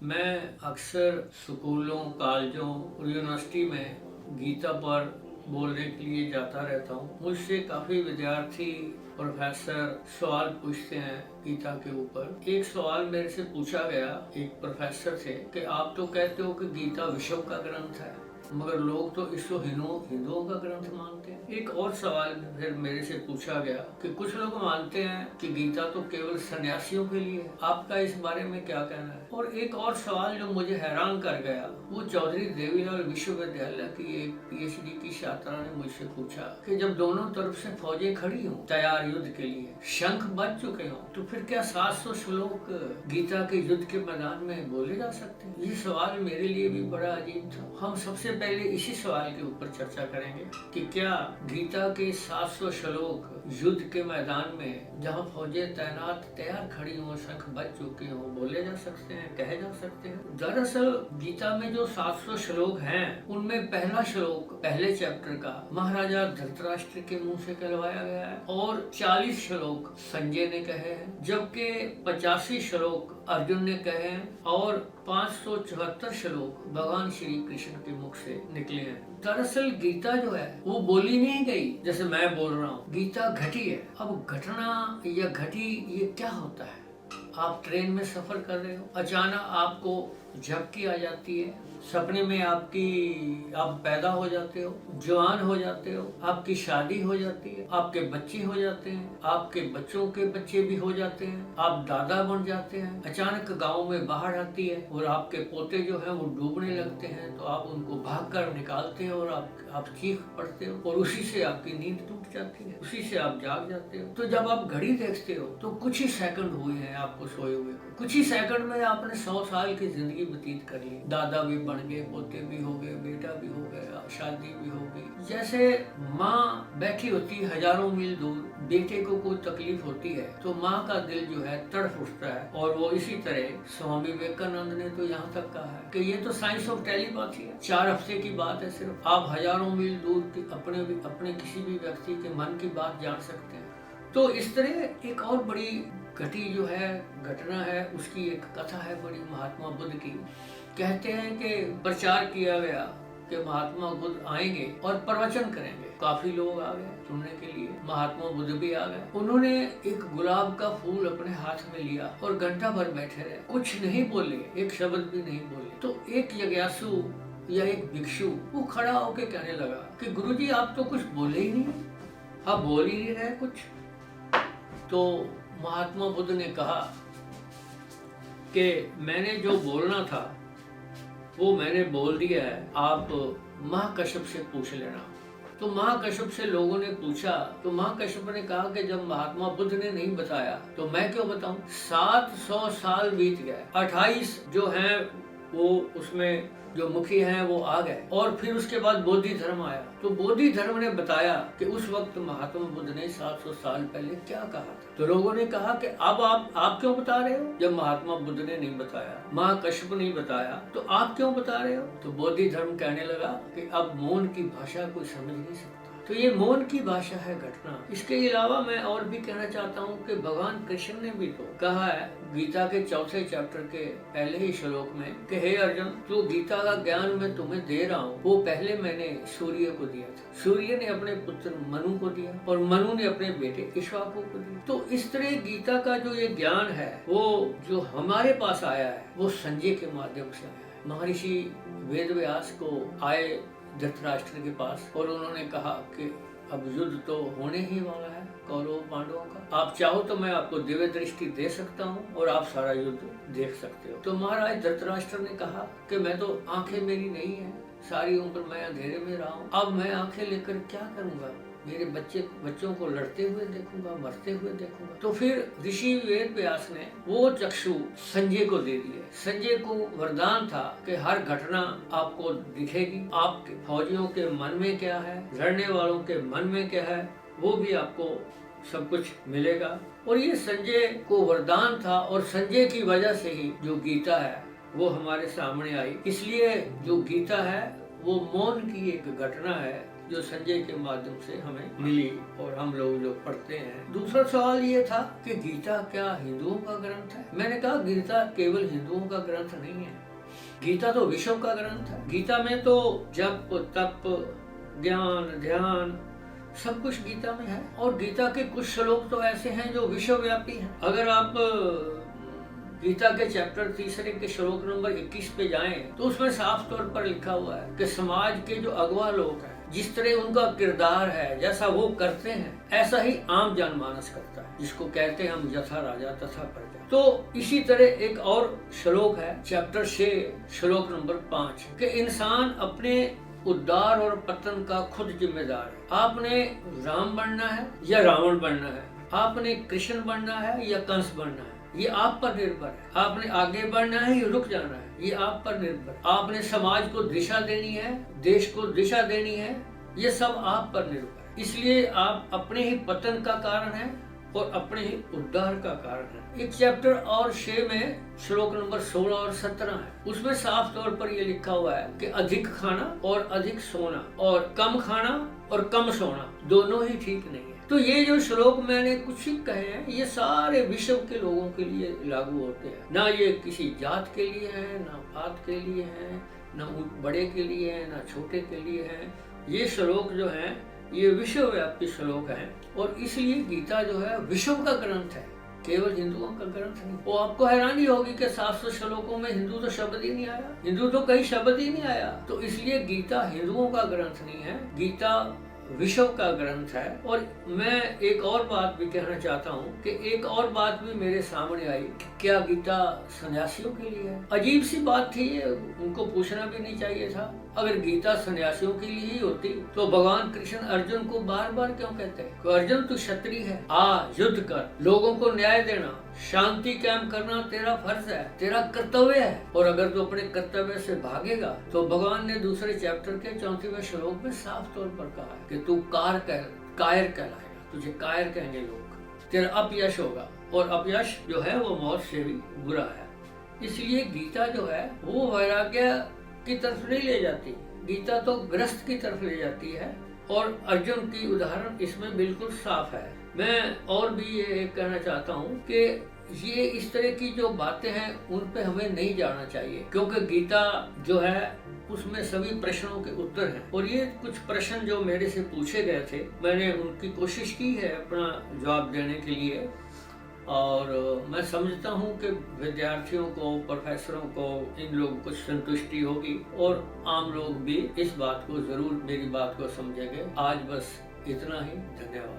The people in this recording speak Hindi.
मैं अक्सर स्कूलों, कॉलेजों और यूनिवर्सिटी में गीता पर बोलने के लिए जाता रहता हूँ। मुझसे काफ़ी विद्यार्थी, प्रोफेसर सवाल पूछते हैं गीता के ऊपर। एक सवाल मेरे से पूछा गया एक प्रोफेसर से कि आप तो कहते हो कि गीता विश्व का ग्रंथ है, मगर लोग तो इसको हिंदुओं का ग्रंथ मानते हैं। एक और सवाल फिर मेरे से पूछा गया कि कुछ लोग मानते हैं कि गीता तो केवल सन्यासियों के लिए है, आपका इस बारे में क्या कहना है। और एक और सवाल जो मुझे हैरान कर गया, वो चौधरी देवीलाल विश्वविद्यालय की एक पीएचडी की छात्रा ने मुझसे पूछा कि जब दोनों तरफ से फौजें खड़ी हों तैयार युद्ध के लिए, शंख बज चुके हों, तो फिर क्या 700 श्लोक गीता के युद्ध के मैदान में बोले जा सकते हैं। ये सवाल मेरे लिए भी बड़ा अजीब था। हम सबसे पहले इसी सवाल के ऊपर चर्चा करेंगे कि क्या गीता के 700 श्लोक युद्ध के मैदान में जहां फौजें तैनात तैयार खड़ी हों, शंख बज चुके हों, बोले जा सकते हैं, कहे जा सकते हैं। दरअसल गीता में जो 700 श्लोक हैं, उनमें पहला श्लोक पहले चैप्टर का महाराजा धृतराष्ट्र के मुंह से कहलवाया गया है और 40 श्लोक संजय ने कहे हैं, जबकि 85 श्लोक अर्जुन ने कहे हैं और 574 श्लोक भगवान श्री कृष्ण के मुख से निकले हैं। दरअसल गीता जो है वो बोली नहीं गई जैसे मैं बोल रहा हूँ, गीता घटी है। अब घटना या घटी ये क्या होता है? आप ट्रेन में सफर कर रहे हो, अचानक आपको झपकी आ जाती है, सपने में आप पैदा हो जाते हो, जवान हो जाते हो, आपकी शादी हो जाती है, आपके बच्चे हो जाते हैं, आपके बच्चों के बच्चे भी हो जाते हैं, आप दादा बन जाते हैं, अचानक गांव में बाढ़ आती है और आपके पोते जो हैं वो डूबने लगते हैं, तो आप उनको भागकर निकालते हैं और आप चीख पड़ते हो और उसी से आपकी नींद टूट जाती है, उसी से आप जाग जाते हो। तो जब आप घड़ी देखते हो तो कुछ ही सेकंड हुए हैं आपको सोए हुए को, कुछ ही सेकंड में आपने 100 साल की जिंदगी व्यतीत कर ली। दादा भी बन गए, पोते भी हो गए, बेटा भी हो गया, शादी भी हो गई। जैसे माँ बैठी होती है हजारों मील दूर, बेटे को कोई तकलीफ होती है तो माँ का दिल जो है तड़फ उठता है। और वो इसी तरह स्वामी विवेकानंद ने तो यहाँ तक कहा है कि ये तो साइंस ऑफ टेलीपैथी है। 4 हफ्ते की बात है, सिर्फ आप हजारों मील दूर की अपने किसी भी व्यक्ति के मन की बात जान सकते हैं। तो इस तरह एक और बड़ी घटी जो है घटना है, उसकी एक कथा है बड़ी, महात्मा बुद्ध की। कहते हैं कि प्रचार किया गया कि महात्मा बुद्ध आएंगे और प्रवचन करेंगे। काफी लोग आ गए सुनने के लिए, महात्मा बुद्ध भी आ गए। उन्होंने एक गुलाब का फूल अपने हाथ में लिया और घंटा भर बैठे रहे, कुछ नहीं बोले, एक शब्द भी नहीं बोले। तो एक जिज्ञासु या एक भिक्षु वो खड़ा होकर कहने लगा कि गुरुजी आप तो कुछ बोले ही नहीं, आप बोल ही नहीं रहे कुछ। तो महात्मा बुद्ध ने कहा कि मैंने जो बोलना था वो मैंने बोल दिया है, आप महाकश्यप से पूछ लेना। तो महाकश्यप से लोगों ने पूछा तो महाकश्यप ने कहा कि जब महात्मा बुद्ध ने नहीं बताया तो मैं क्यों बताऊं। 700 साल बीत गए, 28 जो हैं वो उसमें जो मुखी हैं वो आ गए और फिर उसके बाद बोधि धर्म आया। तो बोधि धर्म ने बताया कि उस वक्त महात्मा बुद्ध ने 700 साल पहले क्या कहा था। तो लोगों ने कहा कि अब आप क्यों बता रहे हो, जब महात्मा बुद्ध ने नहीं बताया, महाकश्यप नहीं बताया, तो आप क्यों बता रहे हो। तो बोधि धर्म कहने लगा कि अब मौन की भाषा कोई समझ नहीं सकता। तो ये मौन की भाषा है घटना। इसके अलावा मैं और भी कहना चाहता हूँ कि भगवान कृष्ण ने भी तो कहा है गीता के 4थे चैप्टर के पहले ही श्लोक में कि हे अर्जुन, जो गीता का ज्ञान मैं तुम्हें दे रहा हूँ वो पहले मैंने सूर्य को दिया था, सूर्य ने अपने पुत्र मनु को दिया और मनु ने अपने बेटे इक्ष्वाकु को दिया। तो इस तरह गीता का जो ये ज्ञान है वो जो हमारे पास आया है वो संजय के माध्यम से आया है। महर्षि वेद व्यास को आए धृतराष्ट्र के पास और उन्होंने कहा कि अब युद्ध तो होने ही वाला है कौरव पांडवों का, आप चाहो तो मैं आपको दिव्य दृष्टि दे सकता हूँ और आप सारा युद्ध देख सकते हो। तो महाराज धृतराष्ट्र ने कहा कि मैं तो आंखें मेरी नहीं है, सारी उम्र मैं अंधेरे में रहा हूँ, अब मैं आंखें लेकर क्या करूँगा, मेरे बच्चों को लड़ते हुए देखूंगा, मरते हुए देखूंगा। तो फिर ऋषि वेद व्यास ने वो चक्षु संजय को दे दिए। संजय को वरदान था कि हर घटना आपको दिखेगी, आपके फौजियों के मन में क्या है, लड़ने वालों के मन में क्या है, वो भी आपको सब कुछ मिलेगा। और ये संजय को वरदान था और संजय की वजह से ही जो गीता है वो हमारे सामने आई। इसलिए जो गीता है वो मौन की एक घटना है, जो संजय के माध्यम से हमें मिली और हम लोग जो पढ़ते हैं। दूसरा सवाल ये था कि गीता क्या हिंदुओं का ग्रंथ है? मैंने कहा गीता केवल हिंदुओं का ग्रंथ नहीं है, गीता तो विश्व का ग्रंथ है। गीता में तो जप, तप, ज्ञान, ध्यान सब कुछ गीता में है। और गीता के कुछ श्लोक तो ऐसे हैं जो विश्वव्यापी हैं। अगर आप गीता के चैप्टर 3 के श्लोक नंबर 21 पे जाएं तो उसमें साफ तौर पर लिखा हुआ है कि समाज के जो अगवा लोग हैं, जिस तरह उनका किरदार है, जैसा वो करते हैं, ऐसा ही आम जनमानस करता है, जिसको कहते हैं हम यथा राजा तथा प्रजा। तो इसी तरह एक और श्लोक है चैप्टर 6 श्लोक नंबर 5 कि इंसान अपने उद्धार और पतन का खुद जिम्मेदार है। आपने राम बनना है या रावण बनना है, आपने कृष्ण बनना है या कंस बनना है, ये आप पर निर्भर है। आपने आगे बढ़ना है या रुक जाना है, ये आप पर निर्भर है। आपने समाज को दिशा देनी है, देश को दिशा देनी है, ये सब आप पर निर्भर है। इसलिए आप अपने ही पतन का कारण है और अपने ही उद्धार का कारण है। एक चैप्टर और 6 में श्लोक नंबर 16 और 17 है, उसमें साफ तौर पर ये लिखा हुआ है कि अधिक खाना और अधिक सोना और कम खाना और कम सोना दोनों ही ठीक नहीं है। तो ये जो श्लोक मैंने कुछ ही कहे हैं, ये सारे विश्व के लोगों के लिए लागू होते हैं। ना ये किसी जात के लिए है, ना पात के लिए है, ना बड़े के लिए है, ना छोटे के लिए है। ये श्लोक जो है ये विश्वव्यापी श्लोक है और इसलिए गीता जो है विश्व का ग्रंथ है, केवल हिंदुओं का ग्रंथ नहीं। वो आपको हैरानी होगी कि 700 श्लोकों में हिंदू तो शब्द ही नहीं आया, हिंदू तो कहीं शब्द ही नहीं आया। तो इसलिए गीता हिंदुओं का ग्रंथ नहीं है, गीता विश्व का ग्रंथ है। और मैं एक और बात भी कहना चाहता हूँ कि एक और बात भी मेरे सामने आई, क्या गीता सन्यासियों के लिए है? अजीब सी बात थी ये, उनको पूछना भी नहीं चाहिए था। अगर गीता सन्यासियों के लिए ही होती तो भगवान कृष्ण अर्जुन को बार बार क्यों कहते हैं कि अर्जुन तू क्षत्रिय है, आ युद्ध कर, लोगों को न्याय देना, शांति कायम करना तेरा फर्ज है, तेरा कर्तव्य है। और अगर तू अपने कर्तव्य से भागेगा तो भगवान ने दूसरे चैप्टर के 34वें श्लोक में साफ तौर पर कहा है कि तू कायर कहलाएगा, तुझे कायर कहेंगे लोग, तेरा अपयश होगा और अपयश जो है वो मौत से भी बुरा है। इसलिए गीता जो है वो वैराग्य की तरफ नहीं ले जाती, गीता तो ग्रस्त की तरफ ले जाती है। और अर्जुन की उदाहरण इसमें बिल्कुल साफ है। मैं और भी ये कहना चाहता हूँ कि ये इस तरह की जो बातें हैं उन पे हमें नहीं जाना चाहिए, क्योंकि गीता जो है उसमें सभी प्रश्नों के उत्तर हैं। और ये कुछ प्रश्न जो मेरे से पूछे गए थे, मैंने उनकी कोशिश की है अपना जवाब देने के लिए। और मैं समझता हूँ कि विद्यार्थियों को, प्रोफेसरों को, इन लोगों को संतुष्टि होगी और आम लोग भी इस बात को जरूर, मेरी बात को समझेंगे। आज बस इतना ही, धन्यवाद।